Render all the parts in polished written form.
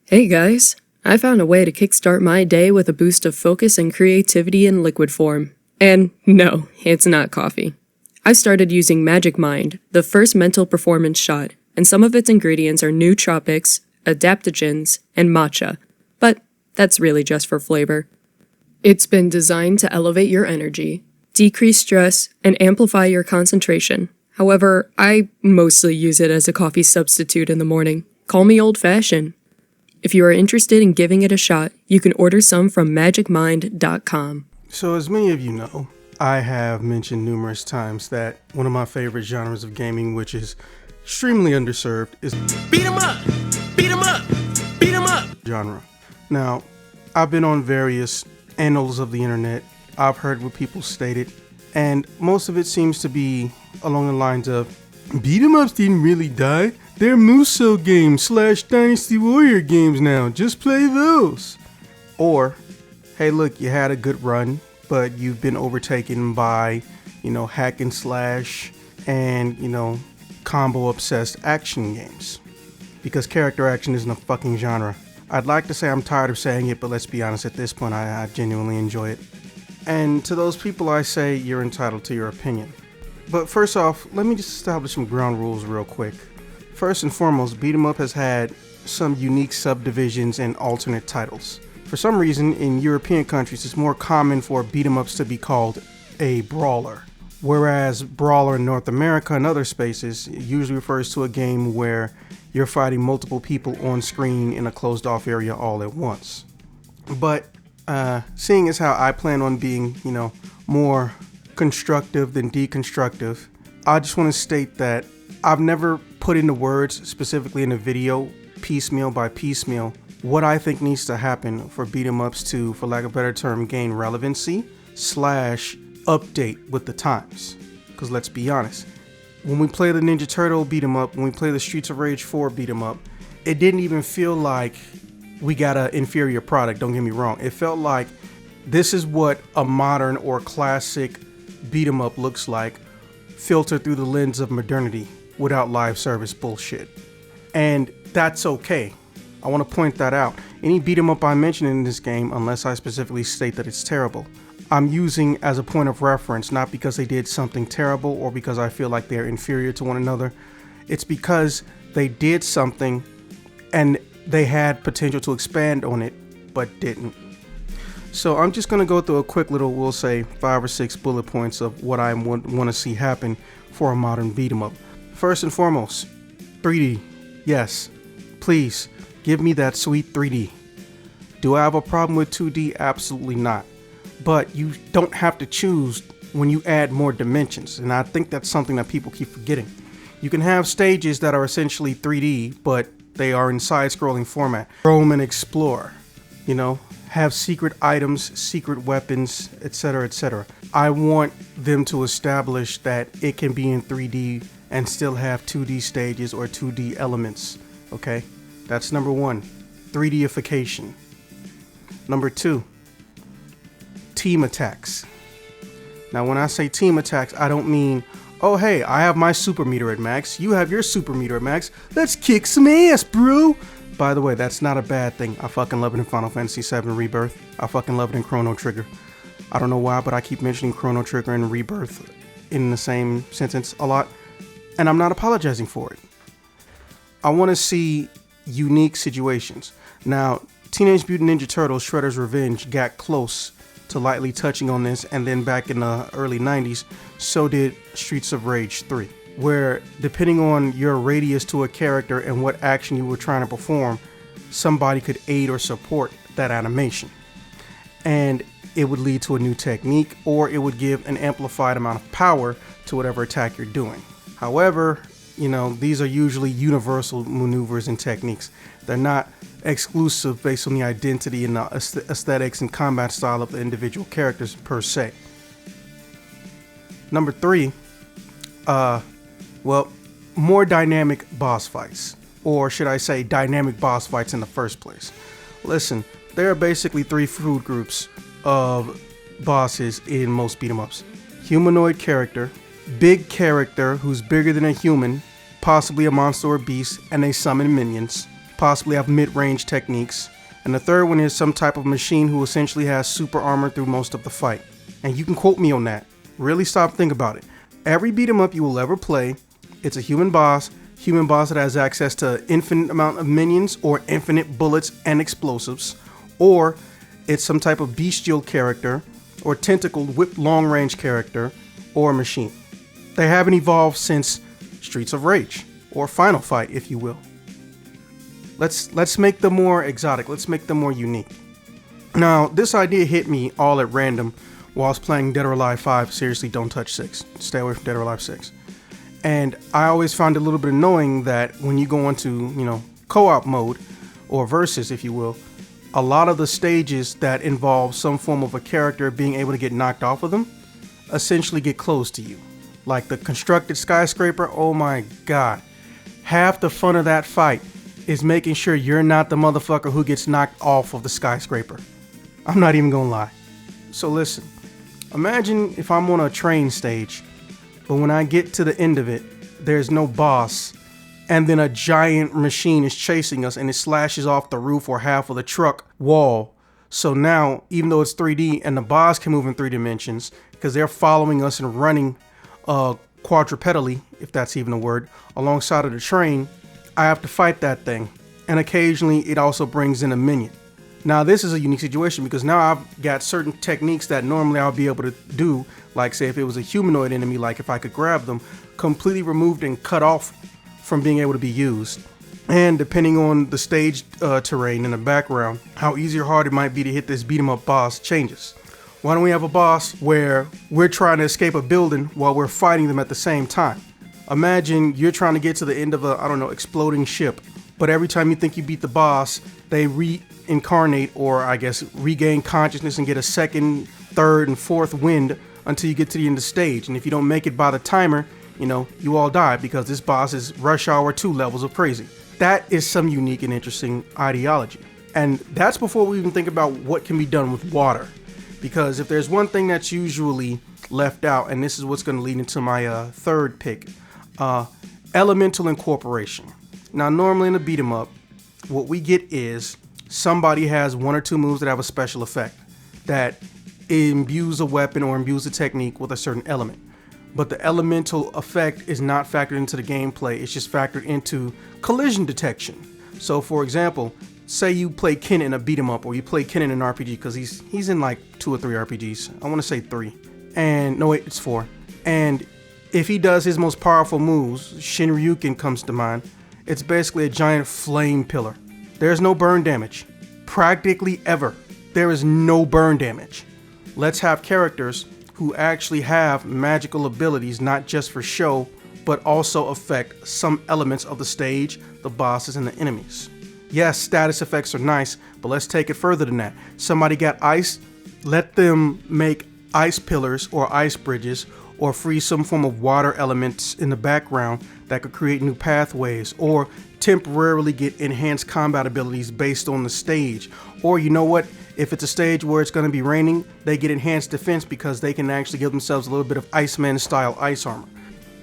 Hey guys, I found a way to kickstart my day with a boost of focus and creativity in liquid form. And no, it's not coffee. I started using Magic Mind, the first mental performance shot, and some of its ingredients are nootropics, adaptogens, and matcha, but that's really just for flavor. It's been designed to elevate your energy, decrease stress, and amplify your concentration. However, I mostly use it as a coffee substitute in the morning. Call me old-fashioned. If you are interested in giving it a shot, you can order some from magicmind.com. So as many of you know, I have mentioned numerous times that one of my favorite genres of gaming, which is extremely underserved, is Beat 'em up! Beat 'em up! Beat 'em up! genre. Now, I've been on various annals of the internet. I've heard what people stated, and most of it seems to be along the lines of, beat 'em ups didn't really die. They're Muso games / Dynasty Warrior games now. Just play those. Or, hey look, you had a good run, but you've been overtaken by, hack and slash and, combo obsessed action games. Because character action isn't a fucking genre. I'd like to say I'm tired of saying it, but let's be honest, at this point I genuinely enjoy it. And to those people I say, you're entitled to your opinion. But first off, let me just establish some ground rules real quick. First and foremost, beat 'em up has had some unique subdivisions and alternate titles. For some reason, in European countries, it's more common for beat 'em ups to be called a brawler. Whereas brawler in North America and other spaces usually refers to a game where you're fighting multiple people on screen in a closed off area all at once. But seeing as how I plan on being, more constructive than deconstructive, I just want to state that I've never put into words, specifically in a video, piecemeal by piecemeal, what I think needs to happen for beat 'em ups to, for lack of a better term, gain relevancy / update with the times. Because let's be honest, when we play the Ninja Turtle beat 'em up, when we play the Streets of Rage 4 beat 'em up, it didn't even feel like we got an inferior product, don't get me wrong. It felt like this is what a modern or classic beat 'em up looks like, filtered through the lens of modernity without live service bullshit. And that's okay. I want to point that out. Any beat 'em up I mention in this game, unless I specifically state that it's terrible, I'm using as a point of reference, not because they did something terrible or because I feel like they're inferior to one another. It's because they did something and they had potential to expand on it, but didn't. So I'm just going to go through a quick little, we'll say 5 or 6 bullet points of what I want to see happen for a modern beat 'em up. First and foremost, 3D. Yes, please give me that sweet 3D. Do I have a problem with 2D? Absolutely not. But you don't have to choose when you add more dimensions, and I think that's something that people keep forgetting. You can have stages that are essentially 3D, but they are in side-scrolling format. Roam and explore, have secret items, secret weapons, etc., etc. I want them to establish that it can be in 3D and still have 2D stages or 2D elements, okay? That's number 1, 3Dification. Number 2, team attacks. Now, when I say team attacks, I don't mean, oh, hey, I have my super meter at max, you have your super meter at max, let's kick some ass, bro. By the way, that's not a bad thing. I fucking love it in Final Fantasy VII Rebirth. I fucking love it in Chrono Trigger. I don't know why, but I keep mentioning Chrono Trigger and Rebirth in the same sentence a lot, and I'm not apologizing for it. I want to see unique situations. Now, Teenage Mutant Ninja Turtles Shredder's Revenge got close to lightly touching on this, and then back in the early 90s, so did Streets of Rage 3, where depending on your radius to a character and what action you were trying to perform, somebody could aid or support that animation. And it would lead to a new technique, or it would give an amplified amount of power to whatever attack you're doing. However, these are usually universal maneuvers and techniques. They're not exclusive based on the identity and the aesthetics and combat style of the individual characters per se. Number 3, more dynamic boss fights. Or should I say dynamic boss fights in the first place. Listen, there are basically 3 food groups of bosses in most beat 'em ups. Humanoid character, big character who's bigger than a human, possibly a monster or beast, and they summon minions. possibly have mid-range techniques. And the third one is some type of machine who essentially has super armor through most of the fight. And you can quote me on that. Really stop and think about it. Every beat 'em up you will ever play, it's a human boss that has access to infinite amount of minions or infinite bullets and explosives, or it's some type of bestial character or tentacled whipped long range character or machine. They haven't evolved since Streets of Rage or Final Fight, if you will. Let's make them more exotic. Let's make them more unique. Now, this idea hit me all at random while I was playing Dead or Alive 5. Seriously, don't touch 6. Stay away from Dead or Alive 6. And I always found it a little bit annoying that when you go into, co-op mode, or versus, if you will, a lot of the stages that involve some form of a character being able to get knocked off of them essentially get closed to you. Like the constructed skyscraper, oh my god. Half the fun of that fight is making sure you're not the motherfucker who gets knocked off of the skyscraper. I'm not even gonna lie. So listen, imagine if I'm on a train stage, but when I get to the end of it, there's no boss, and then a giant machine is chasing us and it slashes off the roof or half of the truck wall. So now, even though it's 3D and the boss can move in 3 dimensions, because they're following us and running quadrupedally, if that's even a word, alongside of the train, I have to fight that thing. And occasionally it also brings in a minion. Now this is a unique situation because now I've got certain techniques that normally I'll be able to do, like say if it was a humanoid enemy, like if I could grab them, completely removed and cut off from being able to be used. And depending on the stage terrain in the background, how easy or hard it might be to hit this beat 'em up boss changes. Why don't we have a boss where we're trying to escape a building while we're fighting them at the same time? Imagine you're trying to get to the end of a, exploding ship, but every time you think you beat the boss, they reincarnate or I guess regain consciousness and get a second, third, and fourth wind until you get to the end of the stage. And if you don't make it by the timer, you all die because this boss is Rush Hour 2 levels of crazy. That is some unique and interesting ideology. And that's before we even think about what can be done with water. Because if there's one thing that's usually left out, and this is what's going to lead into my third pick, elemental incorporation. Now, normally in a beat 'em up, what we get is somebody has 1 or 2 moves that have a special effect that imbues a weapon or imbues a technique with a certain element. But the elemental effect is not factored into the gameplay. It's just factored into collision detection. So, for example, say you play Ken in a beat 'em up, or you play Ken in an RPG, because he's in like 2 or 3 RPGs. I want to say 3. And no, wait, it's 4. And if he does his most powerful moves, Shinryuken comes to mind. It's basically a giant flame pillar. There's no burn damage. Practically ever. There is no burn damage. Let's have characters who actually have magical abilities, not just for show, but also affect some elements of the stage, the bosses, and the enemies. Yes, status effects are nice, but let's take it further than that. Somebody got ice, let them make ice pillars or ice bridges, or freeze some form of water elements in the background that could create new pathways, or temporarily get enhanced combat abilities based on the stage. Or you know what? If it's a stage where it's going to be raining, they get enhanced defense because they can actually give themselves a little bit of Iceman style ice armor.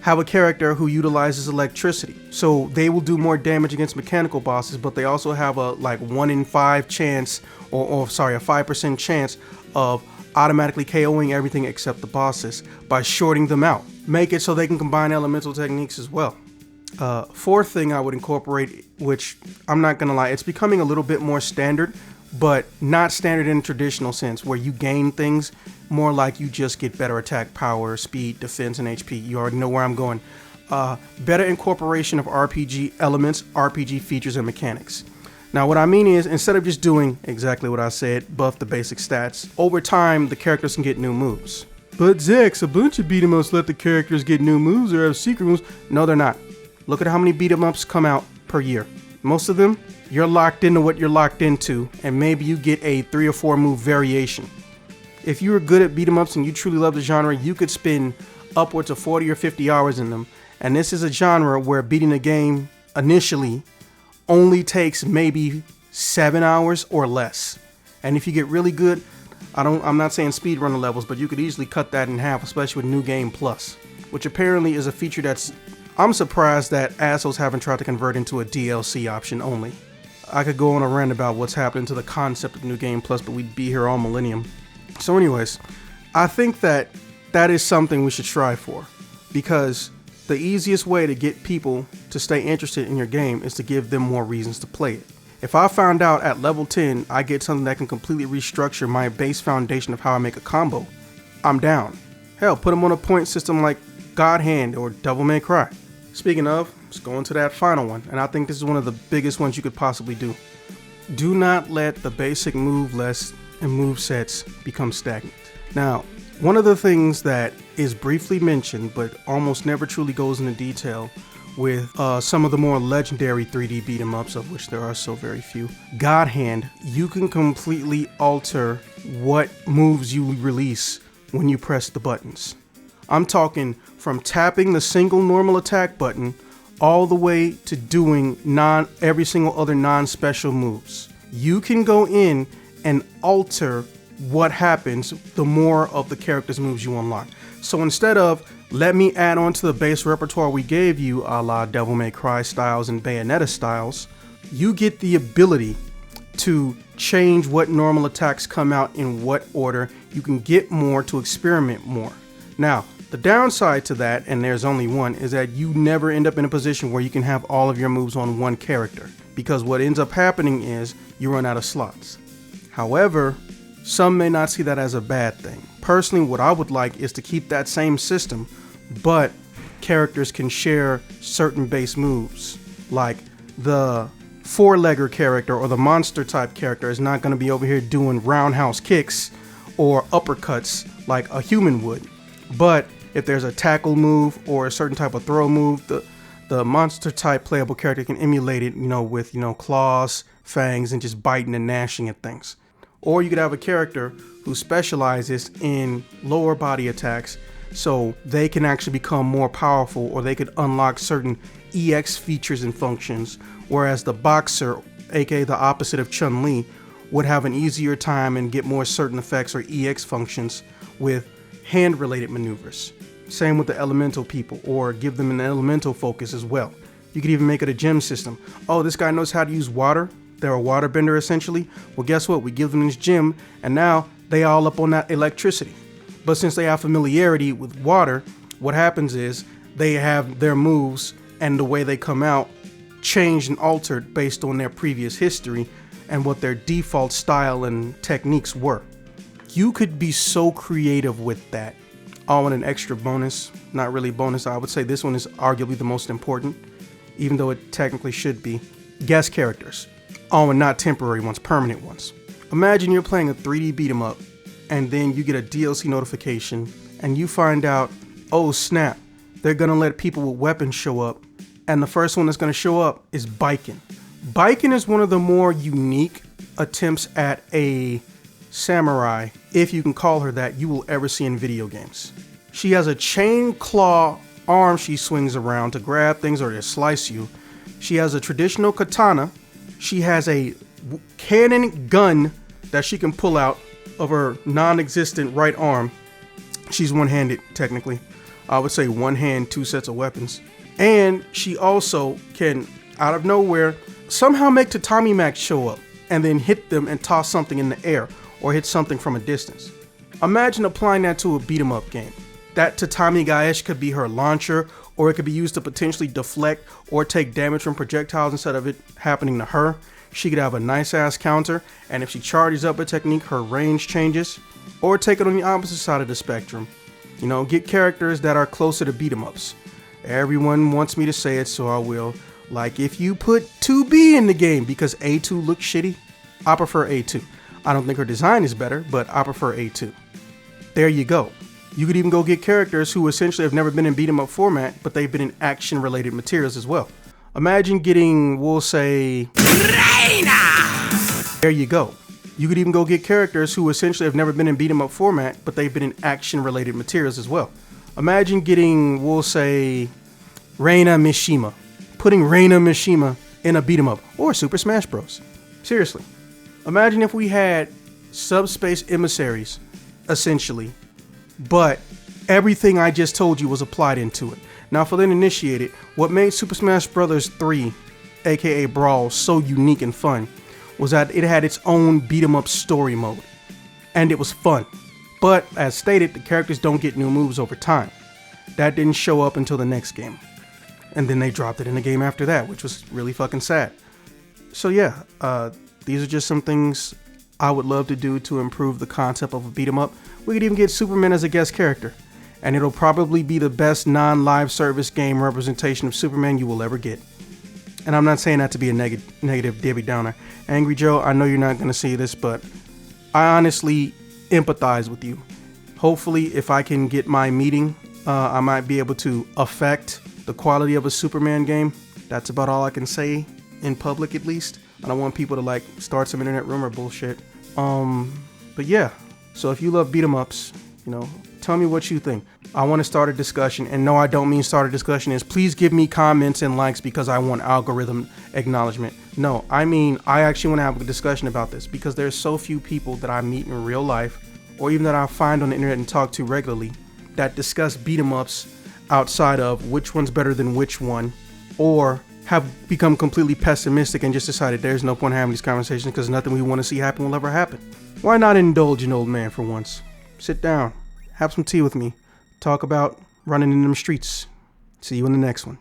Have a character who utilizes electricity, so they will do more damage against mechanical bosses, but they also have a 1 in 5 chance, a 5% chance of automatically KOing everything except the bosses by shorting them out. Make it so they can combine elemental techniques as well. Fourth thing I would incorporate, which I'm not gonna lie, it's becoming a little bit more standard, but not standard in a traditional sense where you gain things, more like you just get better attack power, speed, defense, and HP. You already know where I'm going. Better incorporation of RPG elements, RPG features, and mechanics. Now what I mean is, instead of just doing exactly what I said, buff the basic stats, over time the characters can get new moves. But Zex, a bunch of beat 'em ups let the characters get new moves or have secret moves. No, they're not. Look at how many beat 'em ups come out per year. Most of them, you're locked into what you're locked into, and maybe you get a 3 or 4 move variation. If you were good at beat 'em ups and you truly love the genre, you could spend upwards of 40 or 50 hours in them. And this is a genre where beating a game initially only takes maybe 7 hours or less. And if you get really good, I'm not saying speedrunner levels, but you could easily cut that in half, especially with New Game Plus, which apparently is a feature I'm surprised that assholes haven't tried to convert into a DLC option only. I could go on a rant about what's happening to the concept of New Game Plus, but we'd be here all millennium. So anyways, I think that is something we should strive for, because the easiest way to get people to stay interested in your game is to give them more reasons to play it. If I found out at level 10 I get something that can completely restructure my base foundation of how I make a combo, I'm down. Hell, put them on a point system like God Hand or Devil May Cry. Speaking of, let's go into that final one, and I think this is one of the biggest ones you could possibly do. Do not let the basic move lists and move sets become stagnant. Now, one of the things that is briefly mentioned but almost never truly goes into detail with some of the more legendary 3D beat 'em ups, of which there are so very few, God Hand, you can completely alter what moves you release when you press the buttons. I'm talking from tapping the single normal attack button all the way to doing every single other non-special moves. You can go in and alter what happens the more of the character's moves you unlock. So instead of let me add on to the base repertoire we gave you, a la Devil May Cry styles and Bayonetta styles, you get the ability to change what normal attacks come out in what order. You can get more to experiment more. Now, the downside to that, and there's only one, is that you never end up in a position where you can have all of your moves on one character, because what ends up happening is you run out of slots. However, some may not see that as a bad thing. Personally, what I would like is to keep that same system, but characters can share certain base moves. Like the four-legger character or the monster type character is not going to be over here doing roundhouse kicks or uppercuts like a human would. But if there's a tackle move or a certain type of throw move, the monster type playable character can emulate it, with, claws, fangs, and just biting and gnashing at things. Or you could have a character who specializes in lower body attacks, so they can actually become more powerful, or they could unlock certain EX features and functions, whereas the boxer, aka the opposite of Chun-Li, would have an easier time and get more certain effects or EX functions with hand-related maneuvers. Same with the elemental people, or give them an elemental focus as well. You could even make it a gem system. Oh, this guy knows how to use water. They're a waterbender essentially. Well, guess what? We give them this gem, and now they all up on that electricity. But since they have familiarity with water, what happens is they have their moves and the way they come out changed and altered based on their previous history and what their default style and techniques were. You could be so creative with that. Oh, and an extra bonus, not really bonus, I would say this one is arguably the most important, even though it technically should be. Guest characters. Oh, and not temporary ones, permanent ones. Imagine you're playing a 3D beat 'em up, and then you get a DLC notification, and you find out, oh snap, they're gonna let people with weapons show up, and the first one that's gonna show up is Biken. Biken is one of the more unique attempts at a samurai, if you can call her that, you will ever see in video games. She has a chain claw arm she swings around to grab things or to slice you. She has a traditional katana. She has a cannon gun that she can pull out of her non-existent right arm. She's one-handed, technically. I would say one hand, two sets of weapons. And she also can, out of nowhere, somehow make Tatami Max show up and then hit them and toss something in the air or hit something from a distance. Imagine applying that to a beat-em-up game. That Tatami Gaesh could be her launcher, or it could be used to potentially deflect or take damage from projectiles instead of it happening to her. She could have a nice ass counter, and if she charges up a technique, her range changes. Or take it on the opposite side of the spectrum. Get characters that are closer to beat 'em ups. Everyone wants me to say it, so I will. Like if you put 2B in the game because A2 looks shitty, I prefer A2. I don't think her design is better, but I prefer A2. There you go. You could even go get characters who essentially have never been in beat 'em up format, but they've been in action related materials as well. Imagine getting, we'll say, Reina! There you go. You could even go get characters who essentially have never been in beat 'em up format, but they've been in action related materials as well. Imagine getting, we'll say, Reina Mishima. Putting Reina Mishima in a beat 'em up, or Super Smash Bros. Seriously. Imagine if we had subspace emissaries, essentially, but everything I just told you was applied into it. Now for the uninitiated, what made Super Smash Bros. 3 aka Brawl, so unique and fun was that it had its own beat 'em up story mode. And it was fun. But as stated, the characters don't get new moves over time. That didn't show up until the next game. And then they dropped it in the game after that, which was really fucking sad. So yeah, these are just some things I would love to do to improve the concept of a beat 'em up. We could even get Superman as a guest character. And it'll probably be the best non-live service game representation of Superman you will ever get. And I'm not saying that to be a negative Debbie Downer. Angry Joe, I know you're not going to see this, but I honestly empathize with you. Hopefully, if I can get my meeting, I might be able to affect the quality of a Superman game. That's about all I can say in public, at least. I don't want people to like start some internet rumor bullshit. But yeah, so if you love beat 'em ups, tell me what you think. I want to start a discussion, and no, I don't mean start a discussion is please give me comments and likes because I want algorithm acknowledgement. No, I mean I actually want to have a discussion about this because there's so few people that I meet in real life, or even that I find on the internet and talk to regularly, that discuss beat 'em ups outside of which one's better than which one, or have become completely pessimistic and just decided there's no point in having these conversations because nothing we want to see happen will ever happen. Why not indulge an old man for once? Sit down, have some tea with me, talk about running in them streets. See you in the next one.